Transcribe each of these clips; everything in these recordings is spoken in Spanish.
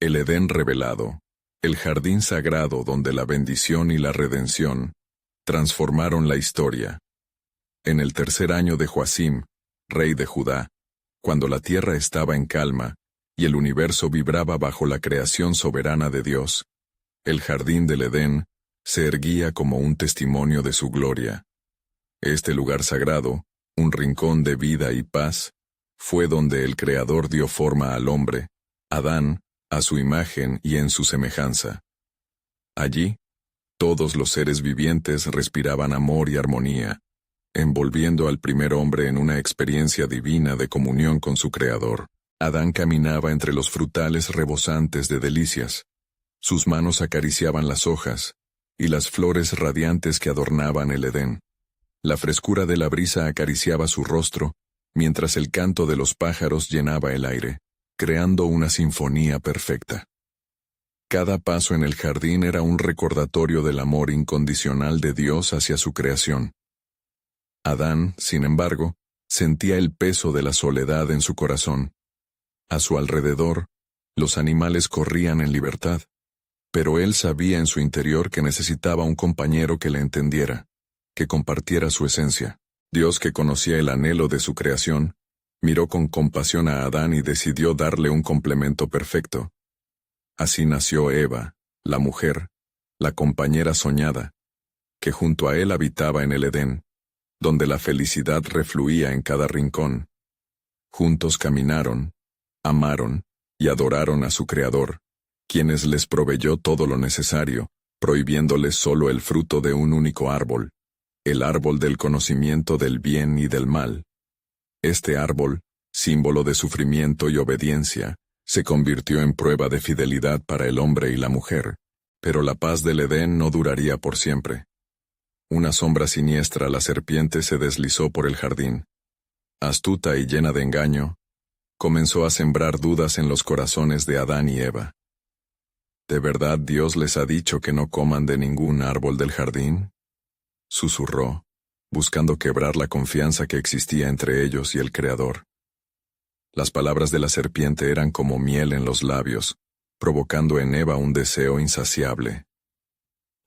El Edén revelado, el jardín sagrado donde la bendición y la redención transformaron la historia. En el tercer año de Joacim, rey de Judá, cuando la tierra estaba en calma y el universo vibraba bajo la creación soberana de Dios, el jardín del Edén se erguía como un testimonio de su gloria. Este lugar sagrado, un rincón de vida y paz, fue donde el Creador dio forma al hombre, Adán, a su imagen y en su semejanza. Allí, todos los seres vivientes respiraban amor y armonía, envolviendo al primer hombre en una experiencia divina de comunión con su Creador. Adán caminaba entre los frutales rebosantes de delicias. Sus manos acariciaban las hojas y las flores radiantes que adornaban el Edén. La frescura de la brisa acariciaba su rostro, mientras el canto de los pájaros llenaba el aire, creando una sinfonía perfecta. Cada paso en el jardín era un recordatorio del amor incondicional de Dios hacia su creación. Adán, sin embargo, sentía el peso de la soledad en su corazón. A su alrededor, los animales corrían en libertad, pero él sabía en su interior que necesitaba un compañero que le entendiera, que compartiera su esencia. Dios, que conocía el anhelo de su creación, miró con compasión a Adán y decidió darle un complemento perfecto. Así nació Eva, la mujer, la compañera soñada, que junto a él habitaba en el Edén, donde la felicidad refluía en cada rincón. Juntos caminaron, amaron y adoraron a su Creador, quienes les proveyó todo lo necesario, prohibiéndoles solo el fruto de un único árbol, el árbol del conocimiento del bien y del mal. Este árbol, símbolo de sufrimiento y obediencia, se convirtió en prueba de fidelidad para el hombre y la mujer, pero la paz del Edén no duraría por siempre. Una sombra siniestra, la serpiente, se deslizó por el jardín. Astuta y llena de engaño, comenzó a sembrar dudas en los corazones de Adán y Eva. ¿De verdad Dios les ha dicho que no coman de ningún árbol del jardín?, susurró, buscando quebrar la confianza que existía entre ellos y el Creador. Las palabras de la serpiente eran como miel en los labios, provocando en Eva un deseo insaciable.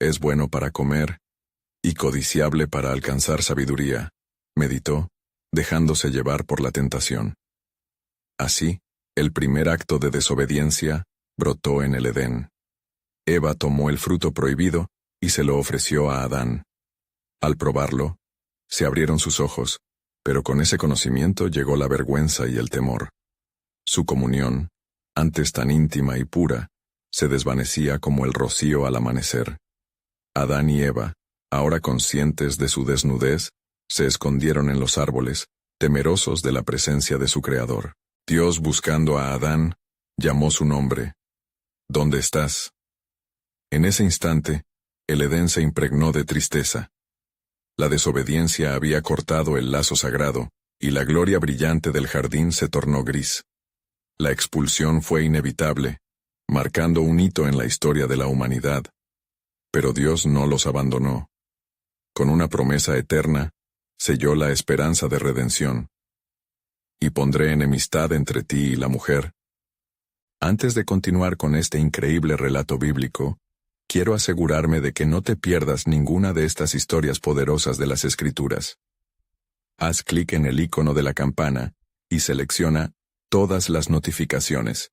Es bueno para comer y codiciable para alcanzar sabiduría, meditó, dejándose llevar por la tentación. Así, el primer acto de desobediencia brotó en el Edén. Eva tomó el fruto prohibido y se lo ofreció a Adán. Al probarlo, se abrieron sus ojos, pero con ese conocimiento llegó la vergüenza y el temor. Su comunión, antes tan íntima y pura, se desvanecía como el rocío al amanecer. Adán y Eva, ahora conscientes de su desnudez, se escondieron en los árboles, temerosos de la presencia de su Creador. Dios, buscando a Adán, llamó su nombre. ¿Dónde estás? En ese instante, el Edén se impregnó de tristeza. La desobediencia había cortado el lazo sagrado, y la gloria brillante del jardín se tornó gris. La expulsión fue inevitable, marcando un hito en la historia de la humanidad. Pero Dios no los abandonó. Con una promesa eterna, selló la esperanza de redención. Y pondré enemistad entre ti y la mujer. Antes de continuar con este increíble relato bíblico, quiero asegurarme de que no te pierdas ninguna de estas historias poderosas de las Escrituras. Haz clic en el icono de la campana y selecciona todas las notificaciones.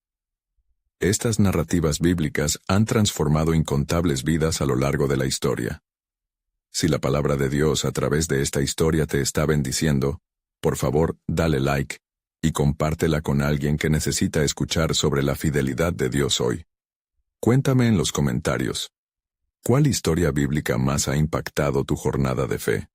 Estas narrativas bíblicas han transformado incontables vidas a lo largo de la historia. Si la palabra de Dios a través de esta historia te está bendiciendo, por favor, dale like y compártela con alguien que necesita escuchar sobre la fidelidad de Dios hoy. Cuéntame en los comentarios, ¿cuál historia bíblica más ha impactado tu jornada de fe?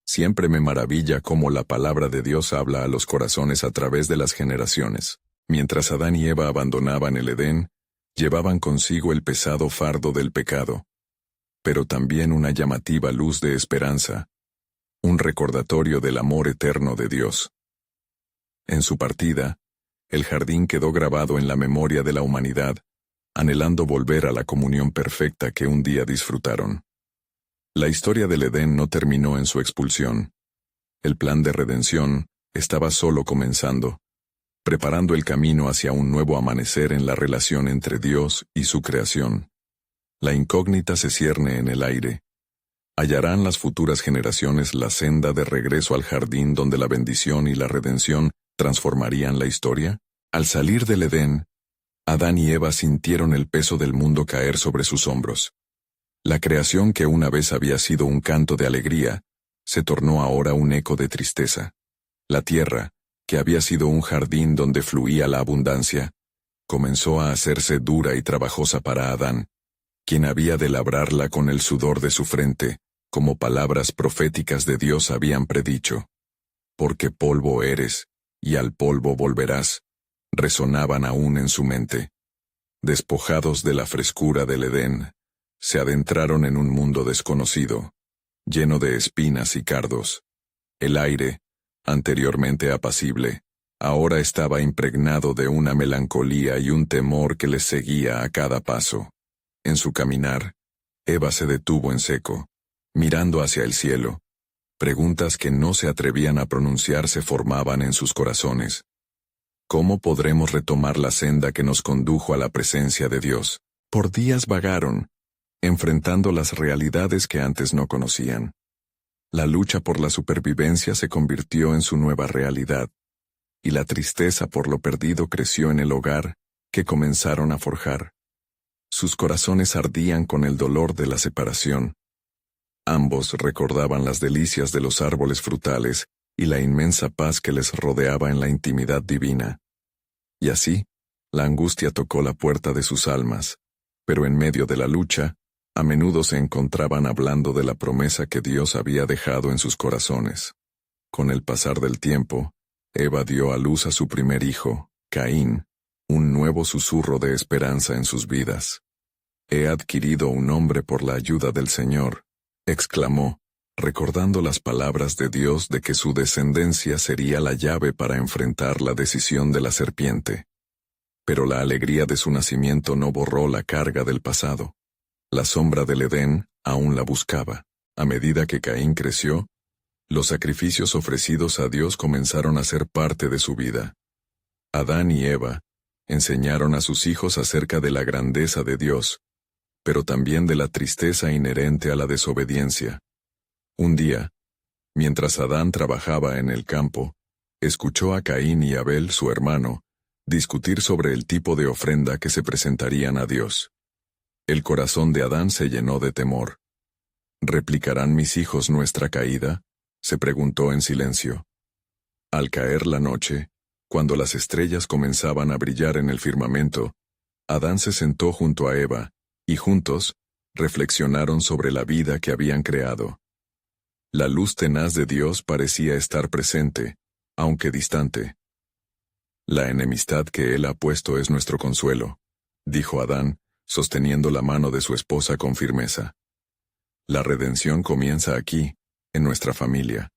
Siempre me maravilla cómo la palabra de Dios habla a los corazones a través de las generaciones. Mientras Adán y Eva abandonaban el Edén, llevaban consigo el pesado fardo del pecado, pero también una llamativa luz de esperanza, un recordatorio del amor eterno de Dios. En su partida, el jardín quedó grabado en la memoria de la humanidad, anhelando volver a la comunión perfecta que un día disfrutaron. La historia del Edén no terminó en su expulsión. El plan de redención estaba solo comenzando. preparando el camino hacia un nuevo amanecer en la relación entre Dios y su creación. La incógnita se cierne en el aire. ¿Hallarán las futuras generaciones la senda de regreso al jardín donde la bendición y la redención transformarían la historia? Al salir del Edén, Adán y Eva sintieron el peso del mundo caer sobre sus hombros. La creación que una vez había sido un canto de alegría, se tornó ahora un eco de tristeza. La tierra, que había sido un jardín donde fluía la abundancia, comenzó a hacerse dura y trabajosa para Adán, quien había de labrarla con el sudor de su frente, como palabras proféticas de Dios habían predicho. Porque polvo eres, y al polvo volverás, resonaban aún en su mente. Despojados de la frescura del Edén, se adentraron en un mundo desconocido, lleno de espinas y cardos. El aire, anteriormente apacible, ahora estaba impregnado de una melancolía y un temor que les seguía a cada paso. En su caminar, Eva se detuvo en seco, mirando hacia el cielo. Preguntas que no se atrevían a pronunciar se formaban en sus corazones. ¿Cómo podremos retomar la senda que nos condujo a la presencia de Dios? Por días vagaron, enfrentando las realidades que antes no conocían. La lucha por la supervivencia se convirtió en su nueva realidad, y la tristeza por lo perdido creció en el hogar que comenzaron a forjar. Sus corazones ardían con el dolor de la separación. Ambos recordaban las delicias de los árboles frutales y la inmensa paz que les rodeaba en la intimidad divina. Y así, la angustia tocó la puerta de sus almas, pero en medio de la lucha, a menudo se encontraban hablando de la promesa que Dios había dejado en sus corazones. Con el pasar del tiempo, Eva dio a luz a su primer hijo, Caín, un nuevo susurro de esperanza en sus vidas. «He adquirido un hombre por la ayuda del Señor», exclamó, recordando las palabras de Dios de que su descendencia sería la llave para enfrentar la decisión de la serpiente. Pero la alegría de su nacimiento no borró la carga del pasado. La sombra del Edén aún la buscaba. A medida que Caín creció, los sacrificios ofrecidos a Dios comenzaron a ser parte de su vida. Adán y Eva enseñaron a sus hijos acerca de la grandeza de Dios, pero también de la tristeza inherente a la desobediencia. Un día, mientras Adán trabajaba en el campo, escuchó a Caín y Abel, su hermano, discutir sobre el tipo de ofrenda que se presentarían a Dios. El corazón de Adán se llenó de temor. ¿Replicarán mis hijos nuestra caída?, se preguntó en silencio. Al caer la noche, cuando las estrellas comenzaban a brillar en el firmamento, Adán se sentó junto a Eva, y juntos, reflexionaron sobre la vida que habían creado. La luz tenaz de Dios parecía estar presente, aunque distante. La enemistad que Él ha puesto es nuestro consuelo, dijo Adán, sosteniendo la mano de su esposa con firmeza. La redención comienza aquí, en nuestra familia.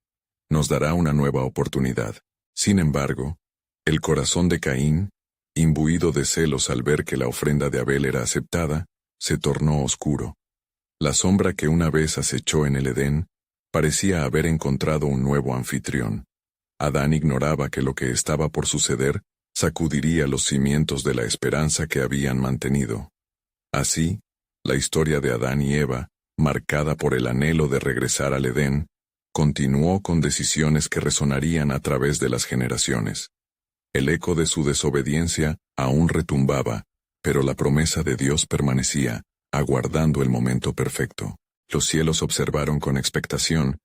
Nos dará una nueva oportunidad. Sin embargo, el corazón de Caín, imbuido de celos al ver que la ofrenda de Abel era aceptada, se tornó oscuro. La sombra que una vez acechó en el Edén parecía haber encontrado un nuevo anfitrión. Adán ignoraba que lo que estaba por suceder sacudiría los cimientos de la esperanza que habían mantenido. Así, la historia de Adán y Eva, marcada por el anhelo de regresar al Edén, continuó con decisiones que resonarían a través de las generaciones. El eco de su desobediencia aún retumbaba, pero la promesa de Dios permanecía, aguardando el momento perfecto. Los cielos observaron con expectación,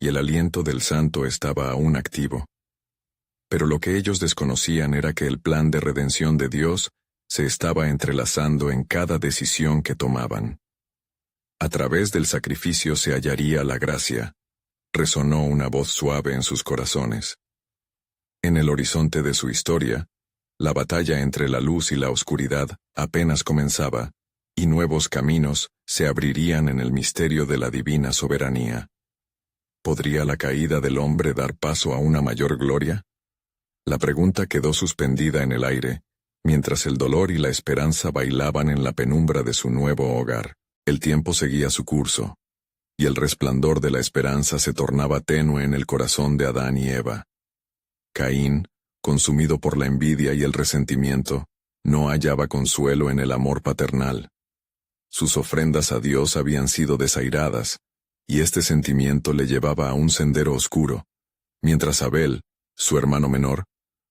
y el aliento del Santo estaba aún activo. Pero lo que ellos desconocían era que el plan de redención de Dios se estaba entrelazando en cada decisión que tomaban. A través del sacrificio se hallaría la gracia. Resonó una voz suave en sus corazones. En el horizonte de su historia, la batalla entre la luz y la oscuridad apenas comenzaba, y nuevos caminos se abrirían en el misterio de la divina soberanía. ¿Podría la caída del hombre dar paso a una mayor gloria? La pregunta quedó suspendida en el aire, mientras el dolor y la esperanza bailaban en la penumbra de su nuevo hogar. El tiempo seguía su curso, y el resplandor de la esperanza se tornaba tenue en el corazón de Adán y Eva. Caín, consumido por la envidia y el resentimiento, no hallaba consuelo en el amor paternal. Sus ofrendas a Dios habían sido desairadas, y este sentimiento le llevaba a un sendero oscuro, mientras Abel, su hermano menor,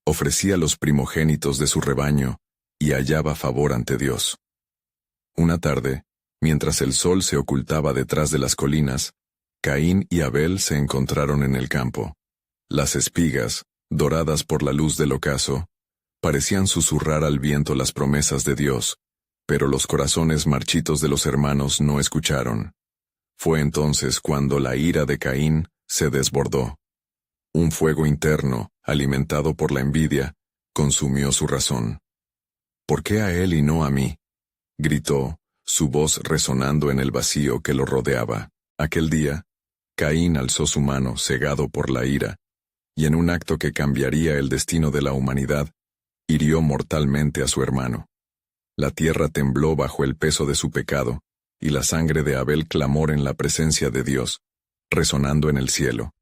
ofrecía los primogénitos de su rebaño y hallaba favor ante Dios. Una tarde, mientras el sol se ocultaba detrás de las colinas, Caín y Abel se encontraron en el campo. Las espigas, doradas por la luz del ocaso, parecían susurrar al viento las promesas de Dios, pero los corazones marchitos de los hermanos no escucharon. Fue entonces cuando la ira de Caín se desbordó. Un fuego interno, alimentado por la envidia, consumió su razón. ¿Por qué a él y no a mí?, gritó, su voz resonando en el vacío que lo rodeaba. Aquel día, Caín alzó su mano, cegado por la ira, y en un acto que cambiaría el destino de la humanidad, hirió mortalmente a su hermano. La tierra tembló bajo el peso de su pecado, y la sangre de Abel clamó en la presencia de Dios, resonando en el cielo.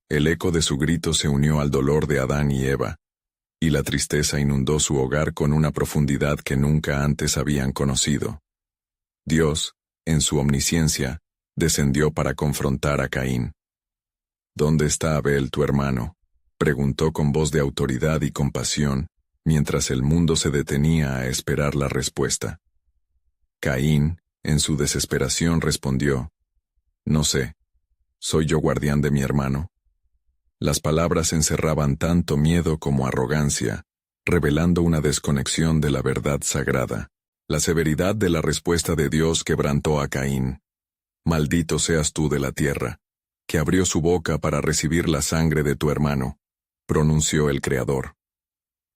El eco de su grito se unió al dolor de Adán y Eva, y la tristeza inundó su hogar con una profundidad que nunca antes habían conocido. Dios, en su omnisciencia, descendió para confrontar a Caín. ¿Dónde está Abel, tu hermano?, preguntó con voz de autoridad y compasión, mientras el mundo se detenía a esperar la respuesta. Caín, en su desesperación, respondió: «No sé. ¿Soy yo guardián de mi hermano?». Las palabras encerraban tanto miedo como arrogancia, revelando una desconexión de la verdad sagrada. La severidad de la respuesta de Dios quebrantó a Caín. «Maldito seas tú de la tierra, que abrió su boca para recibir la sangre de tu hermano», pronunció el Creador.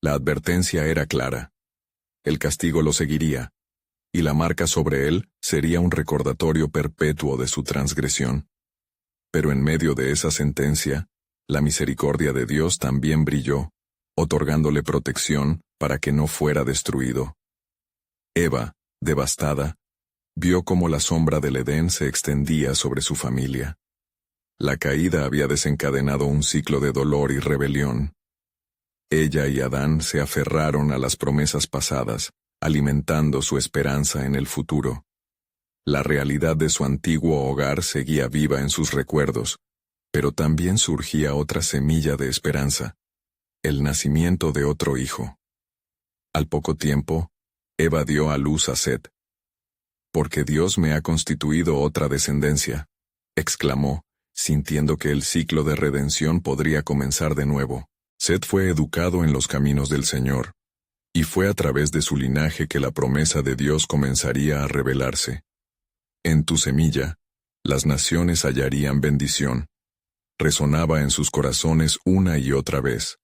La advertencia era clara. El castigo lo seguiría, y la marca sobre él sería un recordatorio perpetuo de su transgresión. Pero en medio de esa sentencia, la misericordia de Dios también brilló, otorgándole protección para que no fuera destruido. Eva, devastada, vio cómo la sombra del Edén se extendía sobre su familia. La caída había desencadenado un ciclo de dolor y rebelión. Ella y Adán se aferraron a las promesas pasadas, alimentando su esperanza en el futuro. La realidad de su antiguo hogar seguía viva en sus recuerdos, pero también surgía otra semilla de esperanza: el nacimiento de otro hijo. Al poco tiempo, Eva dio a luz a Set. «Porque Dios me ha constituido otra descendencia», exclamó, sintiendo que el ciclo de redención podría comenzar de nuevo. Set fue educado en los caminos del Señor, y fue a través de su linaje que la promesa de Dios comenzaría a revelarse. «En tu semilla, las naciones hallarían bendición». Resonaba en sus corazones una y otra vez.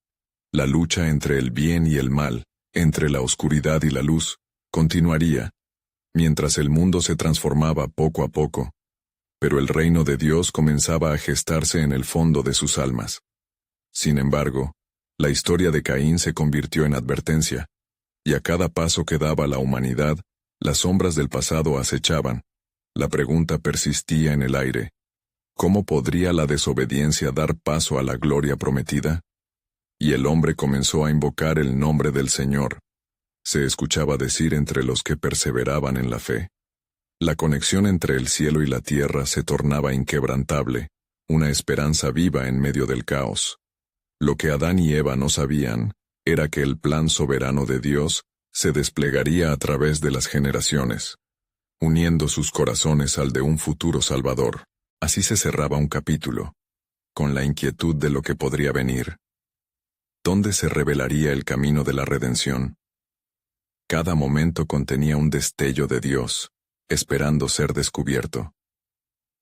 La lucha entre el bien y el mal, entre la oscuridad y la luz, continuaría, mientras el mundo se transformaba poco a poco, pero el reino de Dios comenzaba a gestarse en el fondo de sus almas. Sin embargo, la historia de Caín se convirtió en advertencia, y a cada paso que daba la humanidad, las sombras del pasado acechaban. La pregunta persistía en el aire: ¿cómo podría la desobediencia dar paso a la gloria prometida? Y el hombre comenzó a invocar el nombre del Señor. Se escuchaba decir entre los que perseveraban en la fe. La conexión entre el cielo y la tierra se tornaba inquebrantable, una esperanza viva en medio del caos. Lo que Adán y Eva no sabían era que el plan soberano de Dios se desplegaría a través de las generaciones, uniendo sus corazones al de un futuro Salvador. Así se cerraba un capítulo, con la inquietud de lo que podría venir. ¿Dónde se revelaría el camino de la redención? Cada momento contenía un destello de Dios, esperando ser descubierto.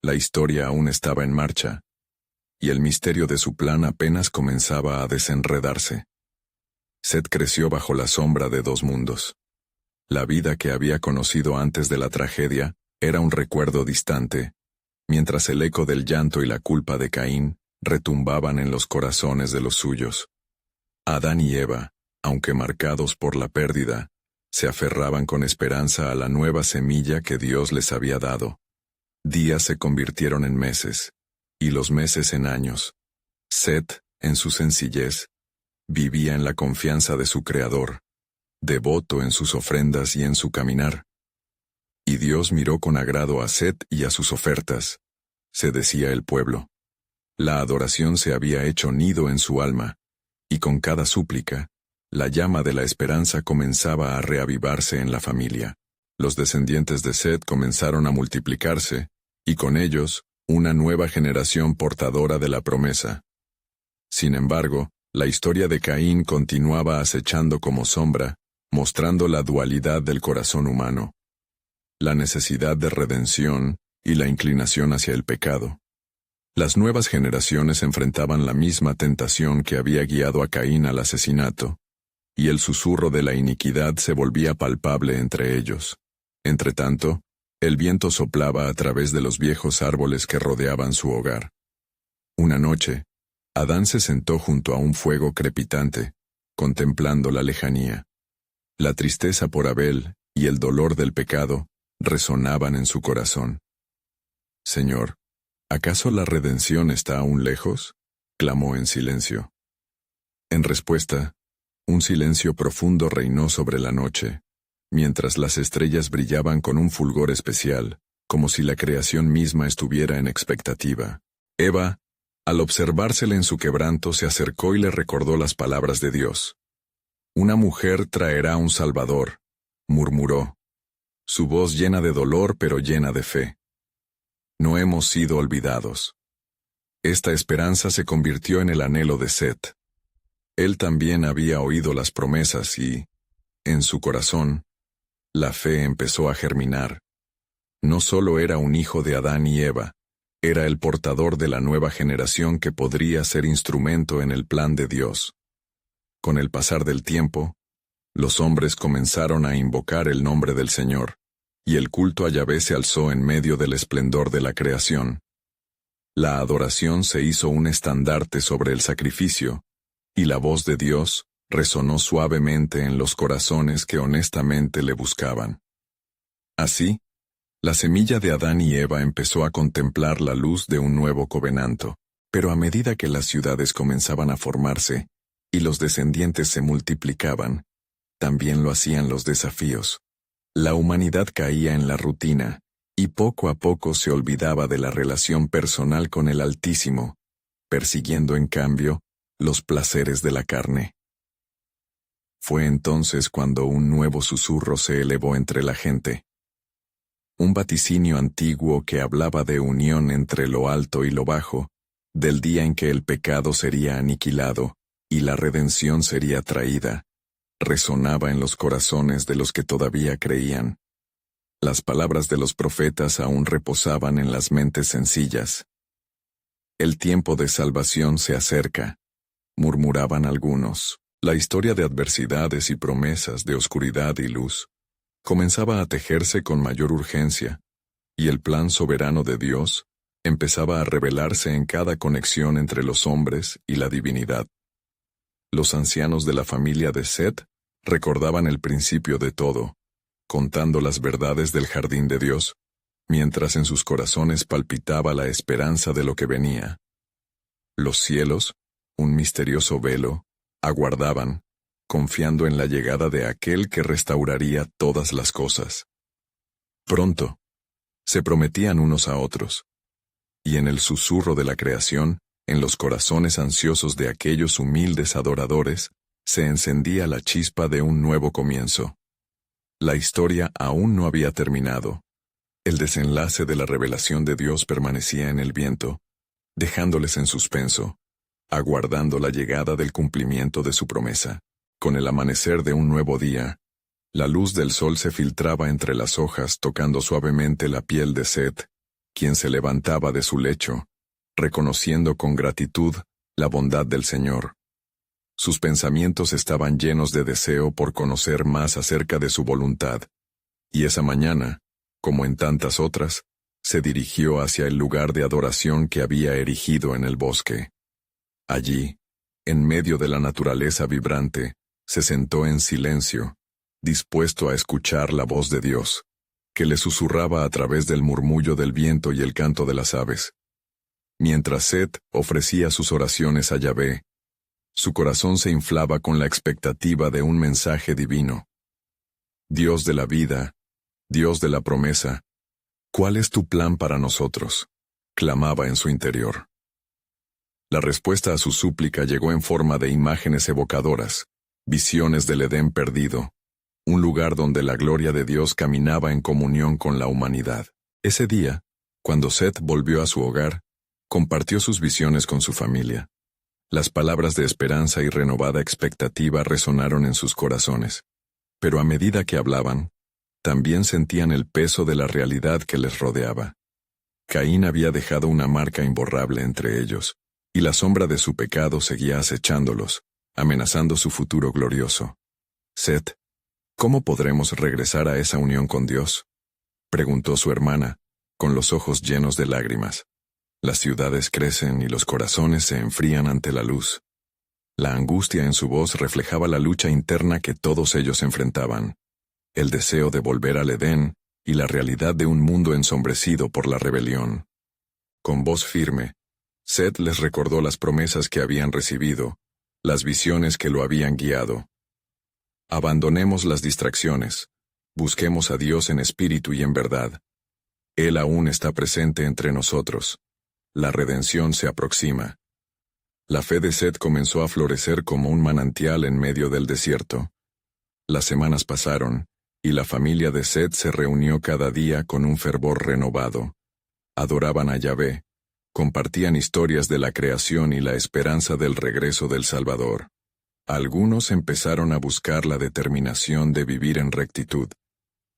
La historia aún estaba en marcha, y el misterio de su plan apenas comenzaba a desenredarse. Set creció bajo la sombra de dos mundos. La vida que había conocido antes de la tragedia era un recuerdo distante, mientras el eco del llanto y la culpa de Caín retumbaban en los corazones de los suyos. Adán y Eva, aunque marcados por la pérdida, se aferraban con esperanza a la nueva semilla que Dios les había dado. Días se convirtieron en meses, y los meses en años. Set, en su sencillez, vivía en la confianza de su Creador, devoto en sus ofrendas y en su caminar. Y Dios miró con agrado a Set y a sus ofertas, se decía el pueblo. La adoración se había hecho nido en su alma, y con cada súplica, la llama de la esperanza comenzaba a reavivarse en la familia. Los descendientes de Set comenzaron a multiplicarse, y con ellos, una nueva generación portadora de la promesa. Sin embargo, la historia de Caín continuaba acechando como sombra, mostrando la dualidad del corazón humano, la necesidad de redención y la inclinación hacia el pecado. Las nuevas generaciones enfrentaban la misma tentación que había guiado a Caín al asesinato, y el susurro de la iniquidad se volvía palpable entre ellos. Entretanto, el viento soplaba a través de los viejos árboles que rodeaban su hogar. Una noche, Adán se sentó junto a un fuego crepitante, contemplando la lejanía. La tristeza por Abel y el dolor del pecado resonaban en su corazón. «Señor, ¿acaso la redención está aún lejos?», clamó en silencio. En respuesta, un silencio profundo reinó sobre la noche, mientras las estrellas brillaban con un fulgor especial, como si la creación misma estuviera en expectativa. Eva, al observársele en su quebranto, se acercó y le recordó las palabras de Dios. «Una mujer traerá un Salvador», murmuró, su voz llena de dolor pero llena de fe. No hemos sido olvidados. Esta esperanza se convirtió en el anhelo de Set. Él también había oído las promesas y, en su corazón, la fe empezó a germinar. No solo era un hijo de Adán y Eva, era el portador de la nueva generación que podría ser instrumento en el plan de Dios. Con el pasar del tiempo, los hombres comenzaron a invocar el nombre del Señor, y el culto a Yahvé se alzó en medio del esplendor de la creación. La adoración se hizo un estandarte sobre el sacrificio, y la voz de Dios resonó suavemente en los corazones que honestamente le buscaban. Así, la semilla de Adán y Eva empezó a contemplar la luz de un nuevo covenanto, pero a medida que las ciudades comenzaban a formarse y los descendientes se multiplicaban, también lo hacían los desafíos. La humanidad caía en la rutina, y poco a poco se olvidaba de la relación personal con el Altísimo, persiguiendo en cambio los placeres de la carne. Fue entonces cuando un nuevo susurro se elevó entre la gente. Un vaticinio antiguo que hablaba de unión entre lo alto y lo bajo, del día en que el pecado sería aniquilado y la redención sería traída, resonaba en los corazones de los que todavía creían. Las palabras de los profetas aún reposaban en las mentes sencillas. «El tiempo de salvación se acerca», murmuraban algunos. La historia de adversidades y promesas, de oscuridad y luz, comenzaba a tejerse con mayor urgencia, y el plan soberano de Dios empezaba a revelarse en cada conexión entre los hombres y la divinidad. Los ancianos de la familia de Set recordaban el principio de todo, contando las verdades del jardín de Dios, mientras en sus corazones palpitaba la esperanza de lo que venía. Los cielos, un misterioso velo, aguardaban, confiando en la llegada de aquel que restauraría todas las cosas. Pronto, se prometían unos a otros, y en el susurro de la creación, en los corazones ansiosos de aquellos humildes adoradores, se encendía la chispa de un nuevo comienzo. La historia aún no había terminado. El desenlace de la revelación de Dios permanecía en el viento, dejándoles en suspenso, aguardando la llegada del cumplimiento de su promesa. Con el amanecer de un nuevo día, la luz del sol se filtraba entre las hojas tocando suavemente la piel de Set, quien se levantaba de su lecho, reconociendo con gratitud la bondad del Señor. Sus pensamientos estaban llenos de deseo por conocer más acerca de su voluntad, y esa mañana, como en tantas otras, se dirigió hacia el lugar de adoración que había erigido en el bosque. Allí, en medio de la naturaleza vibrante, se sentó en silencio, dispuesto a escuchar la voz de Dios, que le susurraba a través del murmullo del viento y el canto de las aves. Mientras Set ofrecía sus oraciones a Yahvé, Su corazón se inflaba con la expectativa de un mensaje divino. Dios de la vida, Dios de la promesa, ¿cuál es tu plan para nosotros?, clamaba en su interior. La respuesta a su súplica llegó en forma de imágenes evocadoras, visiones del Edén perdido, un lugar donde la gloria de Dios caminaba en comunión con la humanidad. Ese día, cuando Seth volvió a su hogar, compartió sus visiones con su familia. Las palabras de esperanza y renovada expectativa resonaron en sus corazones. Pero a medida que hablaban, también sentían el peso de la realidad que les rodeaba. Caín había dejado una marca imborrable entre ellos, y la sombra de su pecado seguía acechándolos, amenazando su futuro glorioso. Seth, ¿cómo podremos regresar a esa unión con Dios?, preguntó su hermana, con los ojos llenos de lágrimas. Las ciudades crecen y los corazones se enfrían ante la luz. La angustia en su voz reflejaba la lucha interna que todos ellos enfrentaban, el deseo de volver al Edén y la realidad de un mundo ensombrecido por la rebelión. Con voz firme, Seth les recordó las promesas que habían recibido, las visiones que lo habían guiado. Abandonemos las distracciones, busquemos a Dios en espíritu y en verdad. Él aún está presente entre nosotros. La redención se aproxima. La fe de Seth comenzó a florecer como un manantial en medio del desierto. Las semanas pasaron, y la familia de Seth se reunió cada día con un fervor renovado. Adoraban a Yahvé, compartían historias de la creación y la esperanza del regreso del Salvador. Algunos empezaron a buscar la determinación de vivir en rectitud,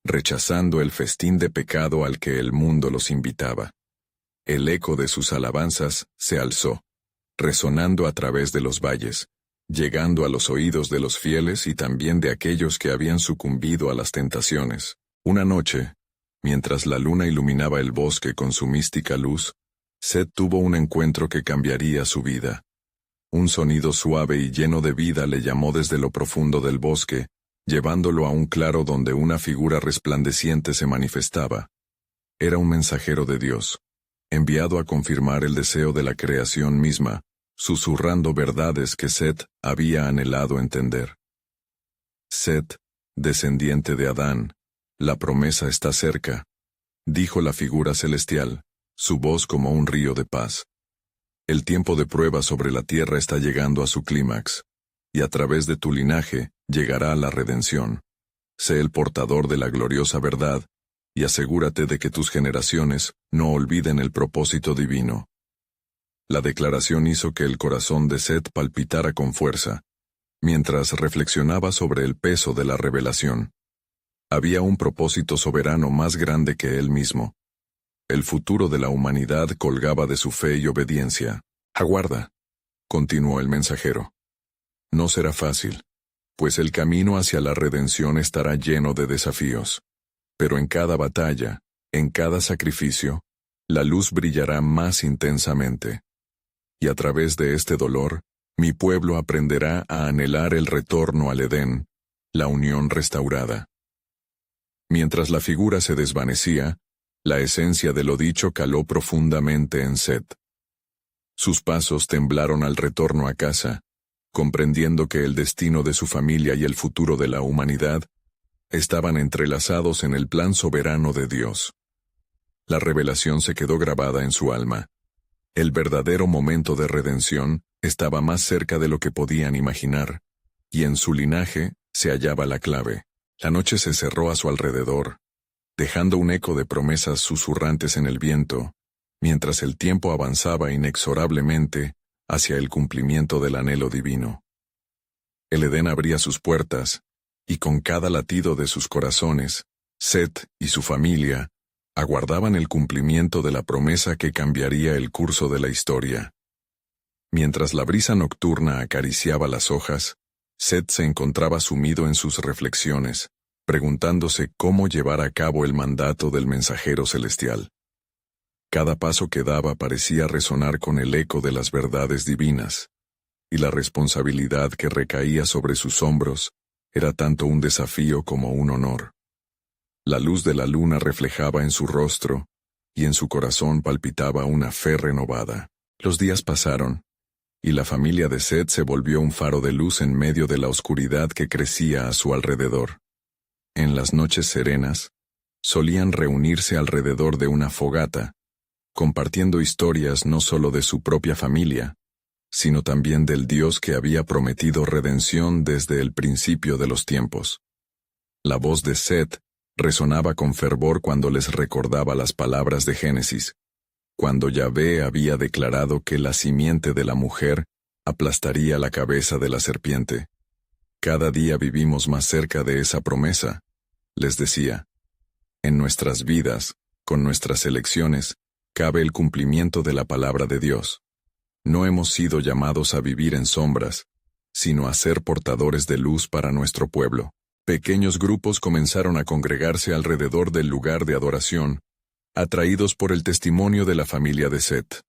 rechazando el festín de pecado al que el mundo los invitaba. El eco de sus alabanzas se alzó, resonando a través de los valles, llegando a los oídos de los fieles y también de aquellos que habían sucumbido a las tentaciones. Una noche, mientras la luna iluminaba el bosque con su mística luz, Seth tuvo un encuentro que cambiaría su vida. Un sonido suave y lleno de vida le llamó desde lo profundo del bosque, llevándolo a un claro donde una figura resplandeciente se manifestaba. Era un mensajero de Dios, enviado a confirmar el deseo de la creación misma, susurrando verdades que Seth había anhelado entender. Seth, descendiente de Adán, la promesa está cerca, dijo la figura celestial, su voz como un río de paz. El tiempo de prueba sobre la tierra está llegando a su clímax, y a través de tu linaje llegará la redención. Sé el portador de la gloriosa verdad, y asegúrate de que tus generaciones no olviden el propósito divino. La declaración hizo que el corazón de Seth palpitara con fuerza, mientras reflexionaba sobre el peso de la revelación. Había un propósito soberano más grande que él mismo. El futuro de la humanidad colgaba de su fe y obediencia. Aguarda, continuó el mensajero. No será fácil, pues el camino hacia la redención estará lleno de desafíos. Pero en cada batalla, en cada sacrificio, la luz brillará más intensamente. Y a través de este dolor, mi pueblo aprenderá a anhelar el retorno al Edén, la unión restaurada. Mientras la figura se desvanecía, la esencia de lo dicho caló profundamente en Seth. Sus pasos temblaron al retorno a casa, comprendiendo que el destino de su familia y el futuro de la humanidad estaban entrelazados en el plan soberano de Dios. La revelación se quedó grabada en su alma. El verdadero momento de redención estaba más cerca de lo que podían imaginar, y en su linaje se hallaba la clave. La noche se cerró a su alrededor, dejando un eco de promesas susurrantes en el viento, mientras el tiempo avanzaba inexorablemente hacia el cumplimiento del anhelo divino. El Edén abría sus puertas, y con cada latido de sus corazones, Seth y su familia aguardaban el cumplimiento de la promesa que cambiaría el curso de la historia. Mientras la brisa nocturna acariciaba las hojas, Seth se encontraba sumido en sus reflexiones, preguntándose cómo llevar a cabo el mandato del mensajero celestial. Cada paso que daba parecía resonar con el eco de las verdades divinas, y la responsabilidad que recaía sobre sus hombros era tanto un desafío como un honor. La luz de la luna reflejaba en su rostro, y en su corazón palpitaba una fe renovada. Los días pasaron, y la familia de Seth se volvió un faro de luz en medio de la oscuridad que crecía a su alrededor. En las noches serenas, solían reunirse alrededor de una fogata, compartiendo historias no solo de su propia familia, sino también del Dios que había prometido redención desde el principio de los tiempos. La voz de Seth resonaba con fervor cuando les recordaba las palabras de Génesis, cuando Yahvé había declarado que la simiente de la mujer aplastaría la cabeza de la serpiente. Cada día vivimos más cerca de esa promesa, les decía. En nuestras vidas, con nuestras elecciones, cabe el cumplimiento de la palabra de Dios. No hemos sido llamados a vivir en sombras, sino a ser portadores de luz para nuestro pueblo. Pequeños grupos comenzaron a congregarse alrededor del lugar de adoración, atraídos por el testimonio de la familia de Seth.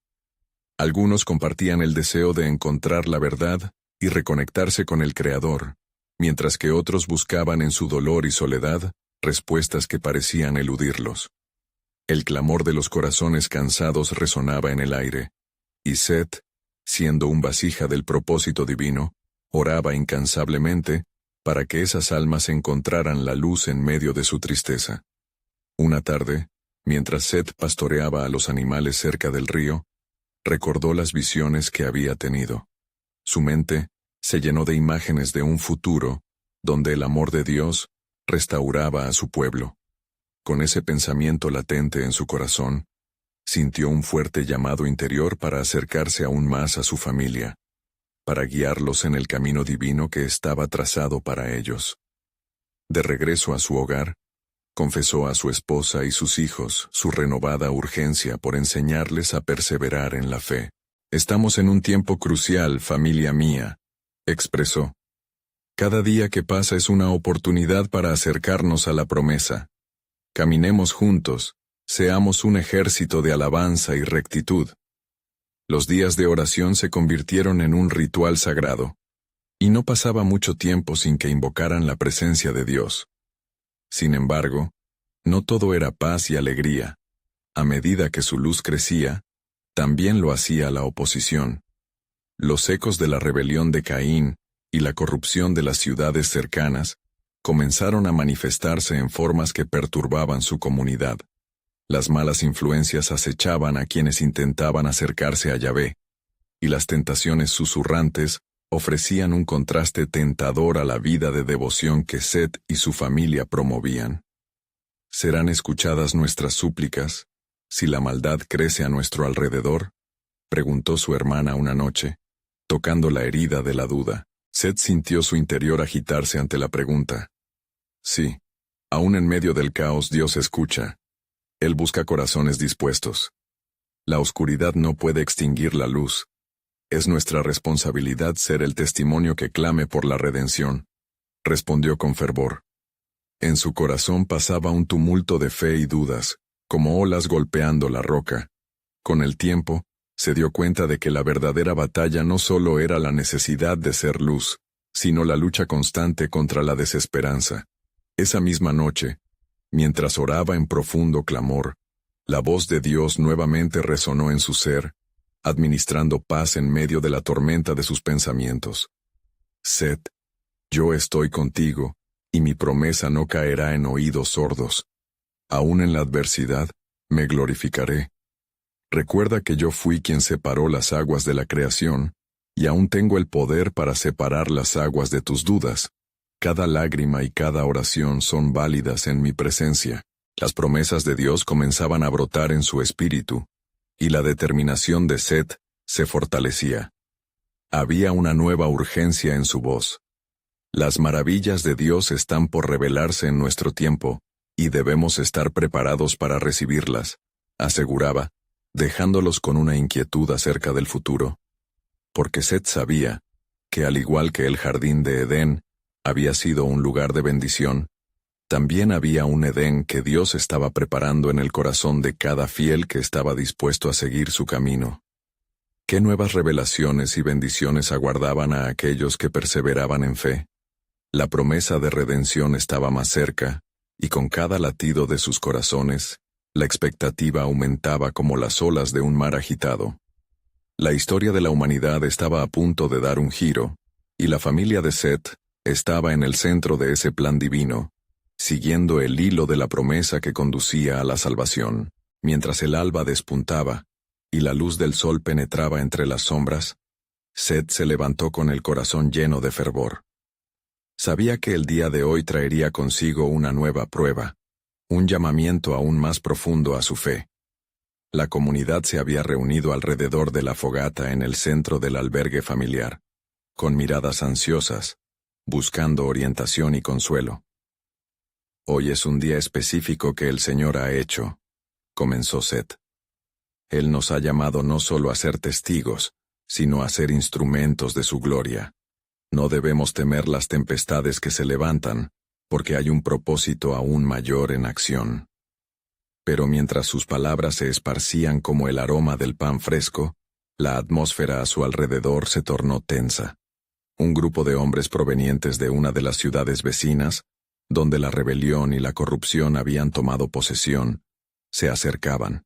Algunos compartían el deseo de encontrar la verdad y reconectarse con el Creador, mientras que otros buscaban en su dolor y soledad respuestas que parecían eludirlos. El clamor de los corazones cansados resonaba en el aire, y Seth, siendo un vasija del propósito divino, oraba incansablemente para que esas almas encontraran la luz en medio de su tristeza. Una tarde, mientras Seth pastoreaba a los animales cerca del río, recordó las visiones que había tenido. Su mente se llenó de imágenes de un futuro donde el amor de Dios restauraba a su pueblo. Con ese pensamiento latente en su corazón, sintió un fuerte llamado interior para acercarse aún más a su familia, para guiarlos en el camino divino que estaba trazado para ellos. De regreso a su hogar, confesó a su esposa y sus hijos su renovada urgencia por enseñarles a perseverar en la fe. «Estamos en un tiempo crucial, familia mía», expresó. «Cada día que pasa es una oportunidad para acercarnos a la promesa. Caminemos juntos, seamos un ejército de alabanza y rectitud». Los días de oración se convirtieron en un ritual sagrado, y no pasaba mucho tiempo sin que invocaran la presencia de Dios. Sin embargo, no todo era paz y alegría. A medida que su luz crecía, también lo hacía la oposición. Los ecos de la rebelión de Caín y la corrupción de las ciudades cercanas comenzaron a manifestarse en formas que perturbaban su comunidad. Las malas influencias acechaban a quienes intentaban acercarse a Yahvé, y las tentaciones susurrantes ofrecían un contraste tentador a la vida de devoción que Seth y su familia promovían. ¿Serán escuchadas nuestras súplicas si la maldad crece a nuestro alrededor?, preguntó su hermana una noche, tocando la herida de la duda. Seth sintió su interior agitarse ante la pregunta. Sí, aún en medio del caos Dios escucha. Él busca corazones dispuestos. La oscuridad no puede extinguir la luz. Es nuestra responsabilidad ser el testimonio que clame por la redención, respondió con fervor. En su corazón pasaba un tumulto de fe y dudas, como olas golpeando la roca. Con el tiempo, se dio cuenta de que la verdadera batalla no solo era la necesidad de ser luz, sino la lucha constante contra la desesperanza. Esa misma noche, mientras oraba en profundo clamor, la voz de Dios nuevamente resonó en su ser, administrando paz en medio de la tormenta de sus pensamientos. Seth, yo estoy contigo, y mi promesa no caerá en oídos sordos. Aún en la adversidad, me glorificaré. Recuerda que yo fui quien separó las aguas de la creación, y aún tengo el poder para separar las aguas de tus dudas. Cada lágrima y cada oración son válidas en mi presencia. Las promesas de Dios comenzaban a brotar en su espíritu, y la determinación de Seth se fortalecía. Había una nueva urgencia en su voz. Las maravillas de Dios están por revelarse en nuestro tiempo, y debemos estar preparados para recibirlas, aseguraba, dejándolos con una inquietud acerca del futuro. Porque Seth sabía que, al igual que el jardín de Edén había sido un lugar de bendición, también había un Edén que Dios estaba preparando en el corazón de cada fiel que estaba dispuesto a seguir su camino. ¿Qué nuevas revelaciones y bendiciones aguardaban a aquellos que perseveraban en fe? La promesa de redención estaba más cerca, y con cada latido de sus corazones, la expectativa aumentaba como las olas de un mar agitado. La historia de la humanidad estaba a punto de dar un giro, y la familia de Seth estaba en el centro de ese plan divino, siguiendo el hilo de la promesa que conducía a la salvación. Mientras el alba despuntaba, y la luz del sol penetraba entre las sombras, Seth se levantó con el corazón lleno de fervor. Sabía que el día de hoy traería consigo una nueva prueba, un llamamiento aún más profundo a su fe. La comunidad se había reunido alrededor de la fogata en el centro del albergue familiar, con miradas ansiosas, buscando orientación y consuelo. Hoy es un día específico que el Señor ha hecho, comenzó Seth. Él nos ha llamado no solo a ser testigos, sino a ser instrumentos de su gloria. No debemos temer las tempestades que se levantan, porque hay un propósito aún mayor en acción. Pero mientras sus palabras se esparcían como el aroma del pan fresco, la atmósfera a su alrededor se tornó tensa. Un grupo de hombres provenientes de una de las ciudades vecinas, donde la rebelión y la corrupción habían tomado posesión, se acercaban.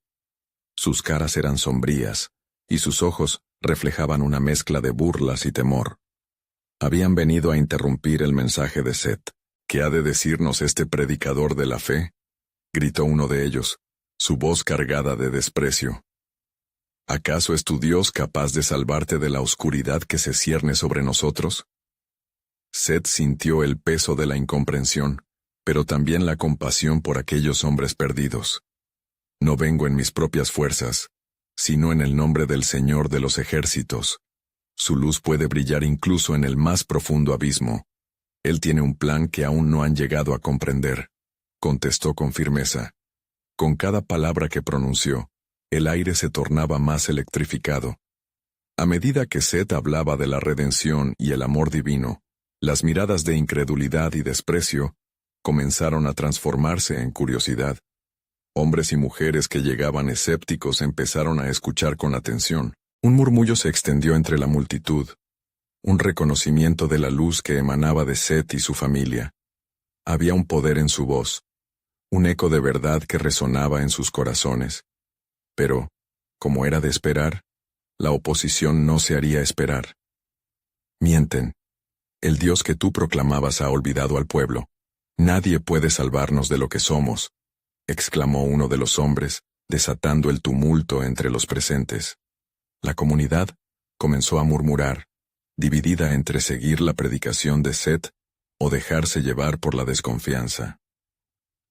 Sus caras eran sombrías, y sus ojos reflejaban una mezcla de burlas y temor. Habían venido a interrumpir el mensaje de Seth. ¿Qué ha de decirnos este predicador de la fe?, gritó uno de ellos, su voz cargada de desprecio. ¿Acaso es tu Dios capaz de salvarte de la oscuridad que se cierne sobre nosotros? Seth sintió el peso de la incomprensión, pero también la compasión por aquellos hombres perdidos. No vengo en mis propias fuerzas, sino en el nombre del Señor de los ejércitos. Su luz puede brillar incluso en el más profundo abismo. Él tiene un plan que aún no han llegado a comprender, contestó con firmeza. Con cada palabra que pronunció, el aire se tornaba más electrificado. A medida que Seth hablaba de la redención y el amor divino, las miradas de incredulidad y desprecio comenzaron a transformarse en curiosidad. Hombres y mujeres que llegaban escépticos empezaron a escuchar con atención. Un murmullo se extendió entre la multitud, un reconocimiento de la luz que emanaba de Seth y su familia. Había un poder en su voz, un eco de verdad que resonaba en sus corazones. Pero, como era de esperar, la oposición no se haría esperar. Mienten. El Dios que tú proclamabas ha olvidado al pueblo. Nadie puede salvarnos de lo que somos, exclamó uno de los hombres, desatando el tumulto entre los presentes. La comunidad comenzó a murmurar, dividida entre seguir la predicación de Seth o dejarse llevar por la desconfianza.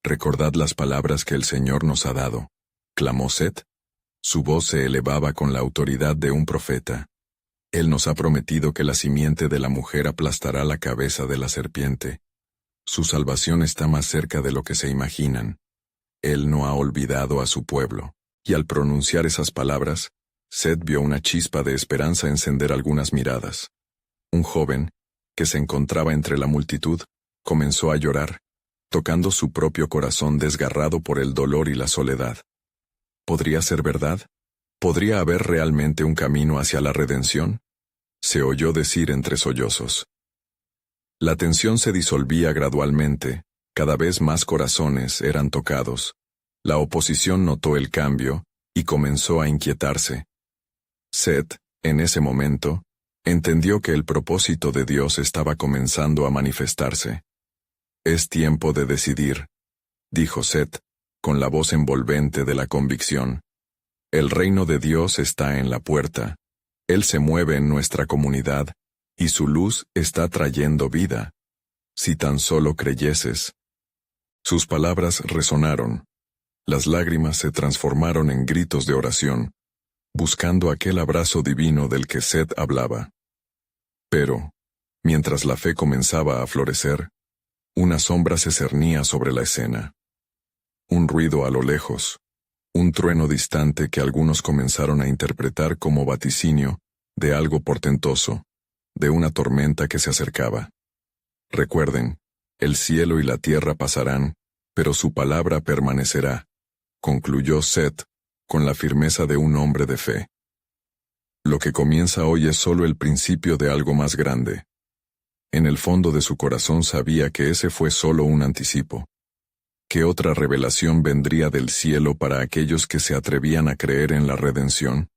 «Recordad las palabras que el Señor nos ha dado», clamó Seth. Su voz se elevaba con la autoridad de un profeta. Él nos ha prometido que la simiente de la mujer aplastará la cabeza de la serpiente. Su salvación está más cerca de lo que se imaginan. Él no ha olvidado a su pueblo. Y al pronunciar esas palabras, Seth vio una chispa de esperanza encender algunas miradas. Un joven, que se encontraba entre la multitud, comenzó a llorar, tocando su propio corazón desgarrado por el dolor y la soledad. ¿Podría ser verdad? ¿Podría haber realmente un camino hacia la redención? Se oyó decir entre sollozos. La tensión se disolvía gradualmente, cada vez más corazones eran tocados. La oposición notó el cambio y comenzó a inquietarse. Seth, en ese momento, entendió que el propósito de Dios estaba comenzando a manifestarse. «Es tiempo de decidir», dijo Seth, con la voz envolvente de la convicción. «El reino de Dios está en la puerta. Él se mueve en nuestra comunidad, y su luz está trayendo vida. Si tan solo creyeses». Sus palabras resonaron. Las lágrimas se transformaron en gritos de oración, buscando aquel abrazo divino del que Seth hablaba. Pero, mientras la fe comenzaba a florecer, una sombra se cernía sobre la escena. Un ruido a lo lejos, un trueno distante que algunos comenzaron a interpretar como vaticinio de algo portentoso, de una tormenta que se acercaba. Recuerden, el cielo y la tierra pasarán, pero su palabra permanecerá, concluyó Seth, con la firmeza de un hombre de fe. Lo que comienza hoy es solo el principio de algo más grande. En el fondo de su corazón sabía que ese fue solo un anticipo. ¿Qué otra revelación vendría del cielo para aquellos que se atrevían a creer en la redención?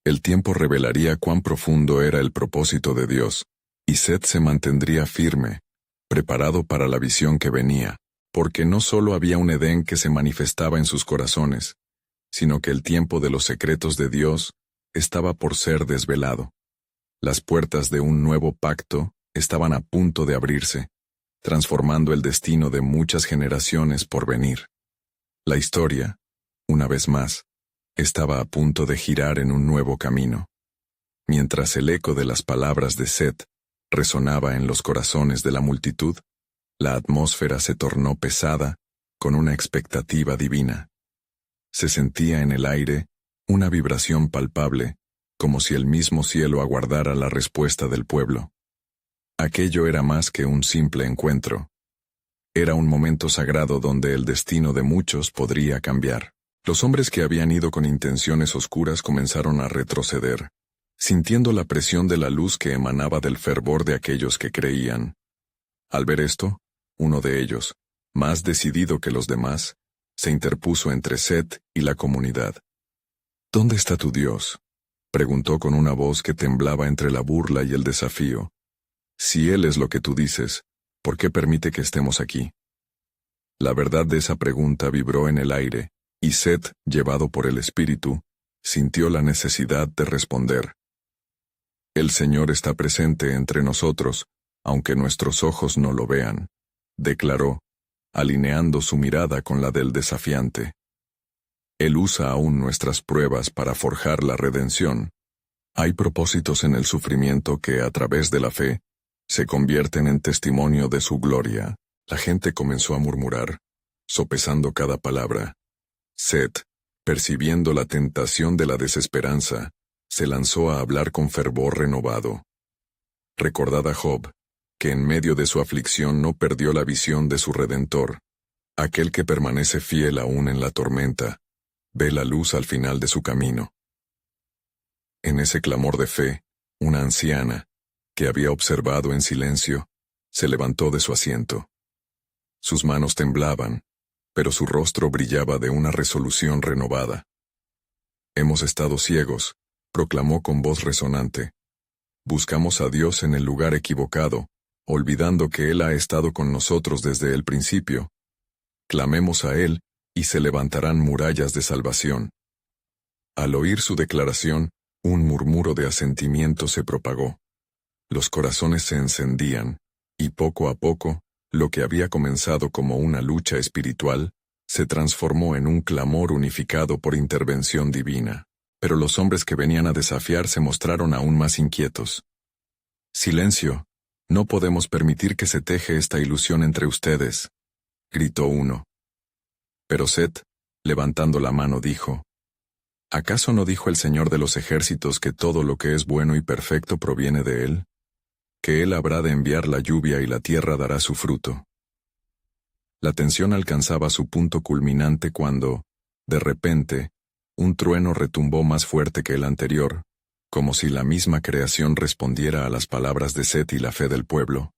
El tiempo revelaría cuán profundo era el propósito de Dios, y Seth se mantendría firme, preparado para la visión que venía, porque no solo había un Edén que se manifestaba en sus corazones, sino que el tiempo de los secretos de Dios estaba por ser desvelado. Las puertas de un nuevo pacto estaban a punto de abrirse, transformando el destino de muchas generaciones por venir. La historia, una vez más, estaba a punto de girar en un nuevo camino. Mientras el eco de las palabras de Seth resonaba en los corazones de la multitud, la atmósfera se tornó pesada con una expectativa divina. Se sentía en el aire una vibración palpable, como si el mismo cielo aguardara la respuesta del pueblo. Aquello era más que un simple encuentro. Era un momento sagrado donde el destino de muchos podría cambiar. Los hombres que habían ido con intenciones oscuras comenzaron a retroceder, sintiendo la presión de la luz que emanaba del fervor de aquellos que creían. Al ver esto, uno de ellos, más decidido que los demás, se interpuso entre Seth y la comunidad. «¿Dónde está tu Dios?», preguntó con una voz que temblaba entre la burla y el desafío. «Si Él es lo que tú dices, ¿por qué permite que estemos aquí?». La verdad de esa pregunta vibró en el aire, y Seth, llevado por el Espíritu, sintió la necesidad de responder. «El Señor está presente entre nosotros, aunque nuestros ojos no lo vean», declaró, alineando su mirada con la del desafiante. «Él usa aún nuestras pruebas para forjar la redención. Hay propósitos en el sufrimiento que, a través de la fe, se convierten en testimonio de su gloria». La gente comenzó a murmurar, sopesando cada palabra. Seth, percibiendo la tentación de la desesperanza, se lanzó a hablar con fervor renovado. Recordad a Job, que en medio de su aflicción no perdió la visión de su Redentor. Aquel que permanece fiel aún en la tormenta, ve la luz al final de su camino. En ese clamor de fe, una anciana, que había observado en silencio, se levantó de su asiento. Sus manos temblaban, pero su rostro brillaba de una resolución renovada. «Hemos estado ciegos», proclamó con voz resonante. «Buscamos a Dios en el lugar equivocado, olvidando que Él ha estado con nosotros desde el principio. Clamemos a Él, y se levantarán murallas de salvación». Al oír su declaración, un murmuro de asentimiento se propagó. Los corazones se encendían, y poco a poco, lo que había comenzado como una lucha espiritual, se transformó en un clamor unificado por intervención divina. Pero los hombres que venían a desafiar se mostraron aún más inquietos. «Silencio, no podemos permitir que se teje esta ilusión entre ustedes», gritó uno. Pero Seth, levantando la mano, dijo: «¿Acaso no dijo el Señor de los ejércitos que todo lo que es bueno y perfecto proviene de Él? Que Él habrá de enviar la lluvia y la tierra dará su fruto». La tensión alcanzaba su punto culminante cuando, de repente, un trueno retumbó más fuerte que el anterior, como si la misma creación respondiera a las palabras de Seth y la fe del pueblo.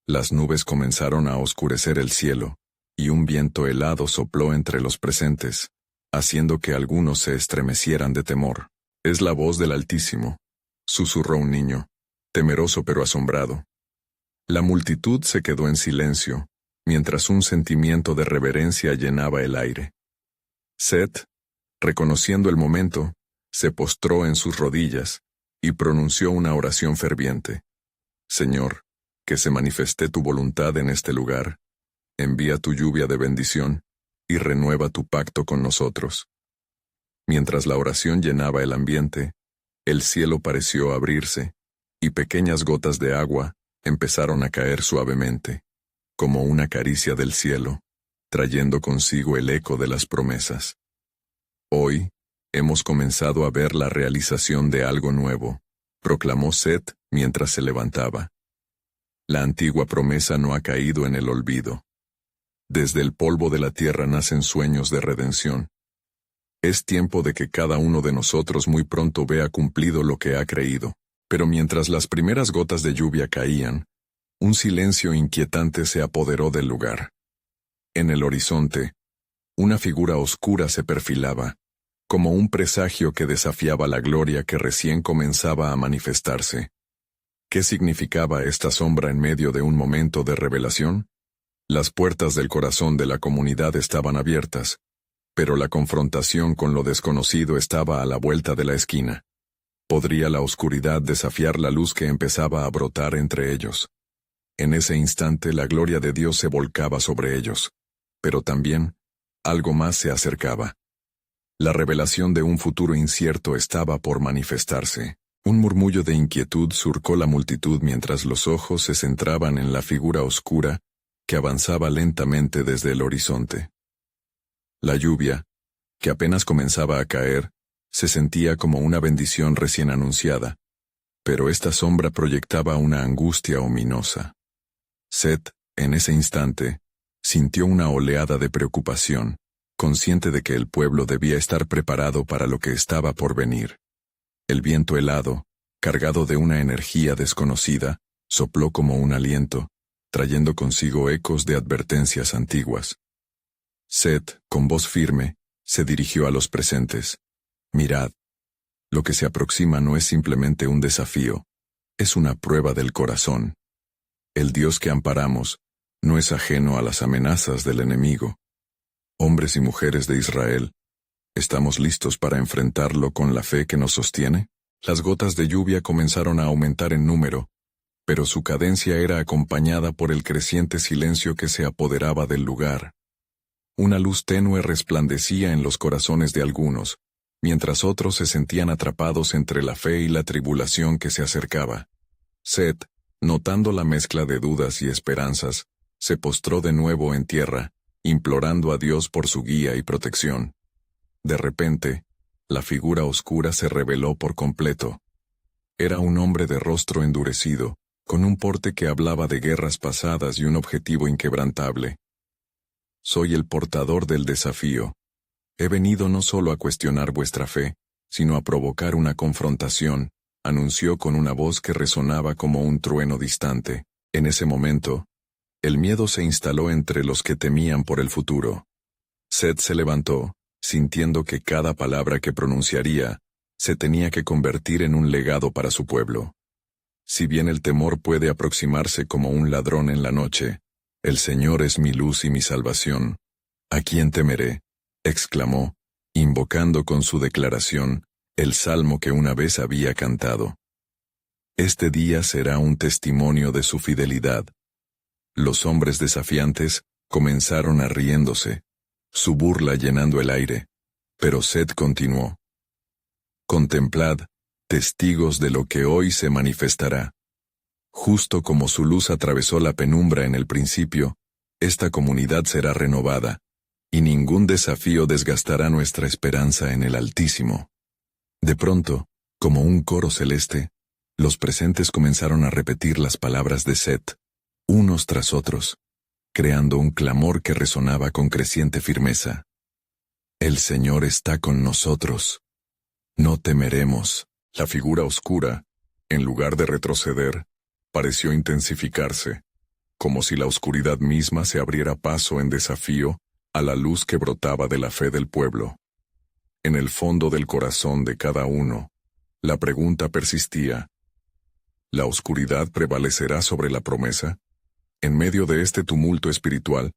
Las nubes comenzaron a oscurecer el cielo, y un viento helado sopló entre los presentes, haciendo que algunos se estremecieran de temor. «Es la voz del Altísimo», susurró un niño, temeroso pero asombrado. La multitud se quedó en silencio, mientras un sentimiento de reverencia llenaba el aire. Seth, reconociendo el momento, se postró en sus rodillas y pronunció una oración ferviente. «Señor, que se manifieste tu voluntad en este lugar, envía tu lluvia de bendición y renueva tu pacto con nosotros». Mientras la oración llenaba el ambiente, el cielo pareció abrirse, y pequeñas gotas de agua empezaron a caer suavemente, como una caricia del cielo, trayendo consigo el eco de las promesas. «Hoy hemos comenzado a ver la realización de algo nuevo», proclamó Seth mientras se levantaba. «La antigua promesa no ha caído en el olvido. Desde el polvo de la tierra nacen sueños de redención. Es tiempo de que cada uno de nosotros muy pronto vea cumplido lo que ha creído». Pero mientras las primeras gotas de lluvia caían, un silencio inquietante se apoderó del lugar. En el horizonte, una figura oscura se perfilaba, como un presagio que desafiaba la gloria que recién comenzaba a manifestarse. ¿Qué significaba esta sombra en medio de un momento de revelación? Las puertas del corazón de la comunidad estaban abiertas, pero la confrontación con lo desconocido estaba a la vuelta de la esquina. ¿Podría la oscuridad desafiar la luz que empezaba a brotar entre ellos? En ese instante la gloria de Dios se volcaba sobre ellos, pero también algo más se acercaba. La revelación de un futuro incierto estaba por manifestarse. Un murmullo de inquietud surcó la multitud mientras los ojos se centraban en la figura oscura que avanzaba lentamente desde el horizonte. La lluvia, que apenas comenzaba a caer, se sentía como una bendición recién anunciada, pero esta sombra proyectaba una angustia ominosa. Seth, en ese instante, sintió una oleada de preocupación, consciente de que el pueblo debía estar preparado para lo que estaba por venir. El viento helado, cargado de una energía desconocida, sopló como un aliento, trayendo consigo ecos de advertencias antiguas. Seth, con voz firme, se dirigió a los presentes. Mirad, lo que se aproxima no es simplemente un desafío, es una prueba del corazón. El Dios que amparamos no es ajeno a las amenazas del enemigo. Hombres y mujeres de Israel, ¿estamos listos para enfrentarlo con la fe que nos sostiene? Las gotas de lluvia comenzaron a aumentar en número, pero su cadencia era acompañada por el creciente silencio que se apoderaba del lugar. Una luz tenue resplandecía en los corazones de algunos, mientras otros se sentían atrapados entre la fe y la tribulación que se acercaba. Seth, notando la mezcla de dudas y esperanzas, se postró de nuevo en tierra, implorando a Dios por su guía y protección. De repente, la figura oscura se reveló por completo. Era un hombre de rostro endurecido, con un porte que hablaba de guerras pasadas y un objetivo inquebrantable. Soy el portador del desafío. He venido no solo a cuestionar vuestra fe, sino a provocar una confrontación, anunció con una voz que resonaba como un trueno distante. En ese momento, el miedo se instaló entre los que temían por el futuro. Seth se levantó, sintiendo que cada palabra que pronunciaría se tenía que convertir en un legado para su pueblo. Si bien el temor puede aproximarse como un ladrón en la noche, el Señor es mi luz y mi salvación. ¿A quién temeré?, exclamó, invocando con su declaración el salmo que una vez había cantado. Este día será un testimonio de su fidelidad. Los hombres desafiantes comenzaron a riéndose, su burla llenando el aire, pero Seth continuó. Contemplad, testigos de lo que hoy se manifestará. Justo como su luz atravesó la penumbra en el principio, esta comunidad será renovada, y ningún desafío desgastará nuestra esperanza en el Altísimo. De pronto, como un coro celeste, los presentes comenzaron a repetir las palabras de Seth, unos tras otros, creando un clamor que resonaba con creciente firmeza. El Señor está con nosotros. No temeremos. La figura oscura, en lugar de retroceder, pareció intensificarse, como si la oscuridad misma se abriera paso en desafío a la luz que brotaba de la fe del pueblo. En el fondo del corazón de cada uno, la pregunta persistía. ¿La oscuridad prevalecerá sobre la promesa? En medio de este tumulto espiritual,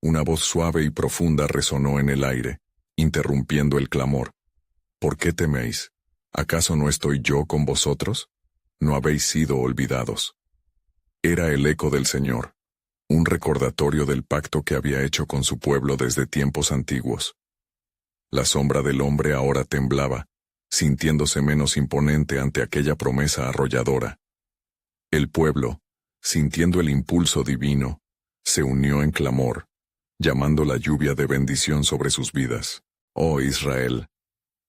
una voz suave y profunda resonó en el aire, interrumpiendo el clamor. ¿Por qué teméis? ¿Acaso no estoy yo con vosotros? ¿No habéis sido olvidados? Era el eco del Señor, un recordatorio del pacto que había hecho con su pueblo desde tiempos antiguos. La sombra del hombre ahora temblaba, sintiéndose menos imponente ante aquella promesa arrolladora. El pueblo, sintiendo el impulso divino, se unió en clamor, llamando la lluvia de bendición sobre sus vidas. Oh Israel,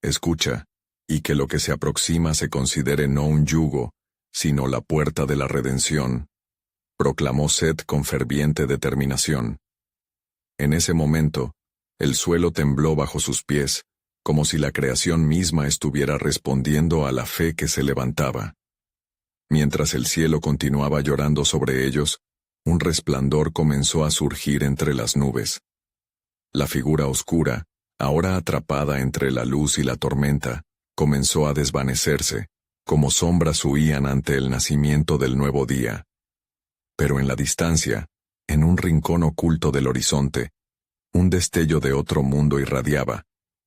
escucha, y que lo que se aproxima se considere no un yugo, sino la puerta de la redención, proclamó Seth con ferviente determinación. En ese momento, el suelo tembló bajo sus pies, como si la creación misma estuviera respondiendo a la fe que se levantaba. Mientras el cielo continuaba llorando sobre ellos, un resplandor comenzó a surgir entre las nubes. La figura oscura, ahora atrapada entre la luz y la tormenta, comenzó a desvanecerse, como sombras huían ante el nacimiento del nuevo día. Pero en la distancia, en un rincón oculto del horizonte, un destello de otro mundo irradiaba,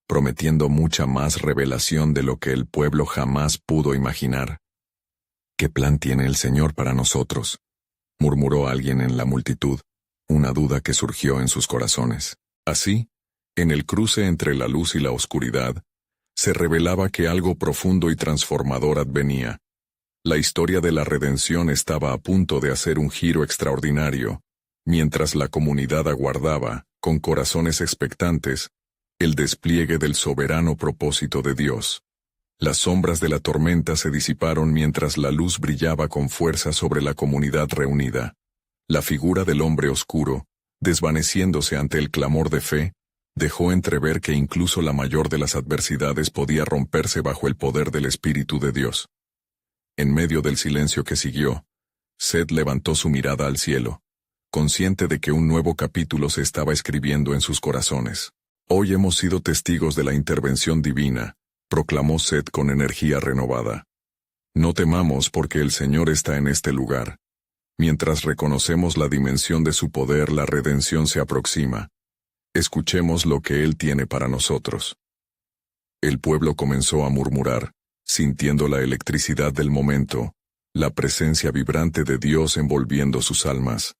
prometiendo mucha más revelación de lo que el pueblo jamás pudo imaginar. ¿Qué plan tiene el Señor para nosotros?, murmuró alguien en la multitud, una duda que surgió en sus corazones. Así, en el cruce entre la luz y la oscuridad, se revelaba que algo profundo y transformador advenía. La historia de la redención estaba a punto de hacer un giro extraordinario, mientras la comunidad aguardaba, con corazones expectantes, el despliegue del soberano propósito de Dios. Las sombras de la tormenta se disiparon mientras la luz brillaba con fuerza sobre la comunidad reunida. La figura del hombre oscuro, desvaneciéndose ante el clamor de fe, dejó entrever que incluso la mayor de las adversidades podía romperse bajo el poder del Espíritu de Dios. En medio del silencio que siguió, Seth levantó su mirada al cielo, consciente de que un nuevo capítulo se estaba escribiendo en sus corazones. Hoy hemos sido testigos de la intervención divina, proclamó Seth con energía renovada. No temamos porque el Señor está en este lugar. Mientras reconocemos la dimensión de su poder, la redención se aproxima. Escuchemos lo que Él tiene para nosotros. El pueblo comenzó a murmurar, sintiendo la electricidad del momento, la presencia vibrante de Dios envolviendo sus almas.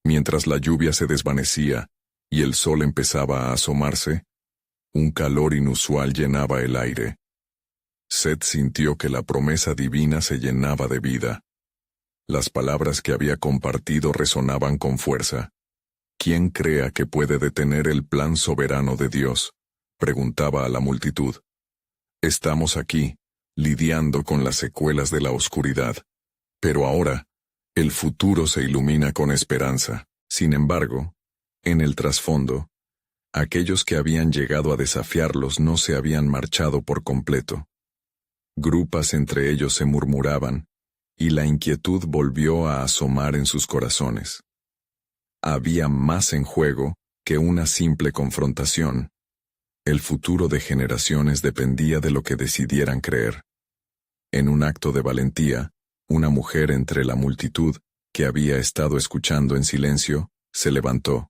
Mientras la lluvia se desvanecía y el sol empezaba a asomarse, un calor inusual llenaba el aire. Seth sintió que la promesa divina se llenaba de vida. Las palabras que había compartido resonaban con fuerza. ¿Quién crea que puede detener el plan soberano de Dios?, preguntaba a la multitud. Estamos aquí, lidiando con las secuelas de la oscuridad. Pero ahora, el futuro se ilumina con esperanza. Sin embargo, en el trasfondo, aquellos que habían llegado a desafiarlos no se habían marchado por completo. Grupas entre ellos se murmuraban, y la inquietud volvió a asomar en sus corazones. Había más en juego que una simple confrontación. El futuro de generaciones dependía de lo que decidieran creer. En un acto de valentía, una mujer entre la multitud, que había estado escuchando en silencio, se levantó.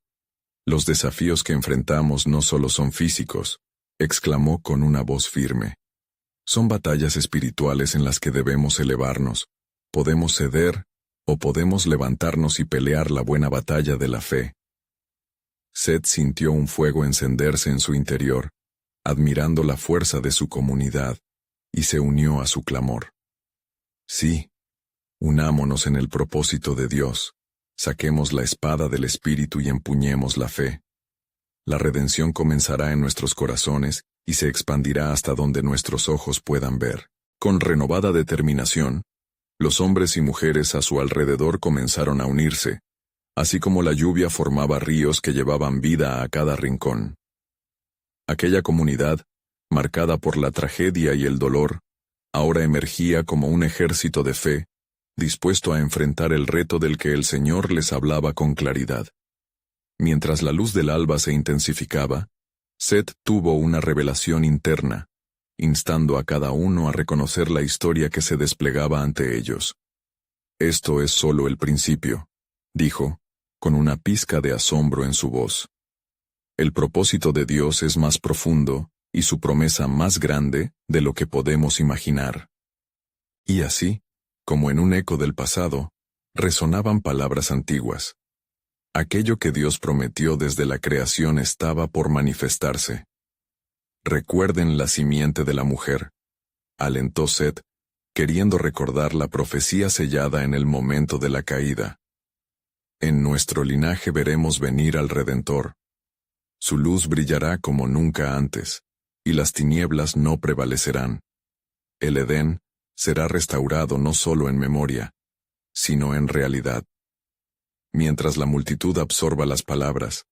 Los desafíos que enfrentamos no solo son físicos, exclamó con una voz firme. Son batallas espirituales en las que debemos elevarnos. Podemos ceder, o podemos levantarnos y pelear la buena batalla de la fe. Seth sintió un fuego encenderse en su interior, admirando la fuerza de su comunidad, y se unió a su clamor. Sí, unámonos en el propósito de Dios, saquemos la espada del Espíritu y empuñemos la fe. La redención comenzará en nuestros corazones y se expandirá hasta donde nuestros ojos puedan ver. Con renovada determinación, los hombres y mujeres a su alrededor comenzaron a unirse, así como la lluvia formaba ríos que llevaban vida a cada rincón. Aquella comunidad, marcada por la tragedia y el dolor, ahora emergía como un ejército de fe, dispuesto a enfrentar el reto del que el Señor les hablaba con claridad. Mientras la luz del alba se intensificaba, Seth tuvo una revelación interna, instando a cada uno a reconocer la historia que se desplegaba ante ellos. Esto es solo el principio, dijo, con una pizca de asombro en su voz. El propósito de Dios es más profundo, y su promesa más grande de lo que podemos imaginar. Y así, como en un eco del pasado, resonaban palabras antiguas. Aquello que Dios prometió desde la creación estaba por manifestarse. Recuerden la simiente de la mujer, alentó Seth, queriendo recordar la profecía sellada en el momento de la caída. En nuestro linaje veremos venir al Redentor. Su luz brillará como nunca antes, y las tinieblas no prevalecerán. El Edén será restaurado no solo en memoria, sino en realidad. Mientras la multitud absorba las palabras,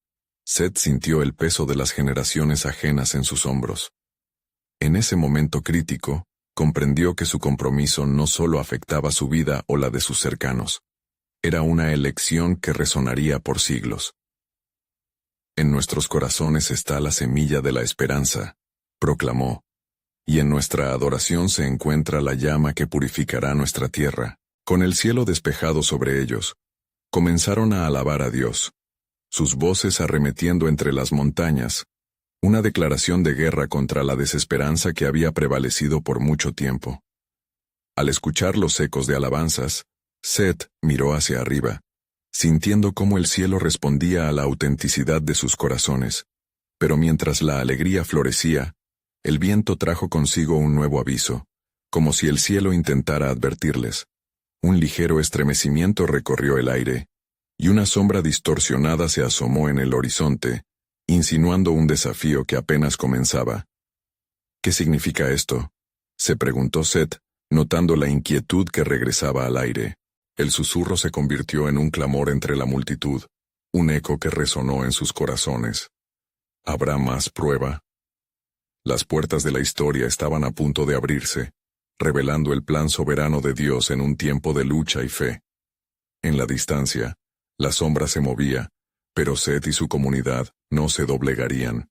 Seth sintió el peso de las generaciones ajenas en sus hombros. En ese momento crítico, comprendió que su compromiso no solo afectaba su vida o la de sus cercanos. Era una elección que resonaría por siglos. En nuestros corazones está la semilla de la esperanza, proclamó, y en nuestra adoración se encuentra la llama que purificará nuestra tierra. Con el cielo despejado sobre ellos, comenzaron a alabar a Dios, sus voces arremetiendo entre las montañas, una declaración de guerra contra la desesperanza que había prevalecido por mucho tiempo. Al escuchar los ecos de alabanzas, Seth miró hacia arriba, sintiendo cómo el cielo respondía a la autenticidad de sus corazones. Pero mientras la alegría florecía, el viento trajo consigo un nuevo aviso, como si el cielo intentara advertirles. Un ligero estremecimiento recorrió el aire, y una sombra distorsionada se asomó en el horizonte, insinuando un desafío que apenas comenzaba. ¿Qué significa esto?, se preguntó Seth, notando la inquietud que regresaba al aire. El susurro se convirtió en un clamor entre la multitud, un eco que resonó en sus corazones. ¿Habrá más prueba? Las puertas de la historia estaban a punto de abrirse, revelando el plan soberano de Dios en un tiempo de lucha y fe. En la distancia, la sombra se movía, pero Seth y su comunidad no se doblegarían.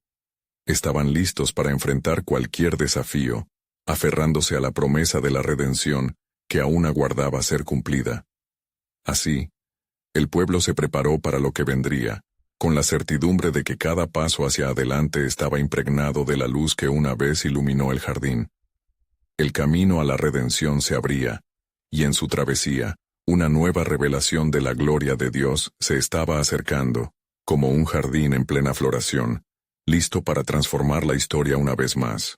Estaban listos para enfrentar cualquier desafío, aferrándose a la promesa de la redención que aún aguardaba ser cumplida. Así, el pueblo se preparó para lo que vendría, con la certidumbre de que cada paso hacia adelante estaba impregnado de la luz que una vez iluminó el jardín. El camino a la redención se abría, y en su travesía, una nueva revelación de la gloria de Dios se estaba acercando, como un jardín en plena floración, listo para transformar la historia una vez más.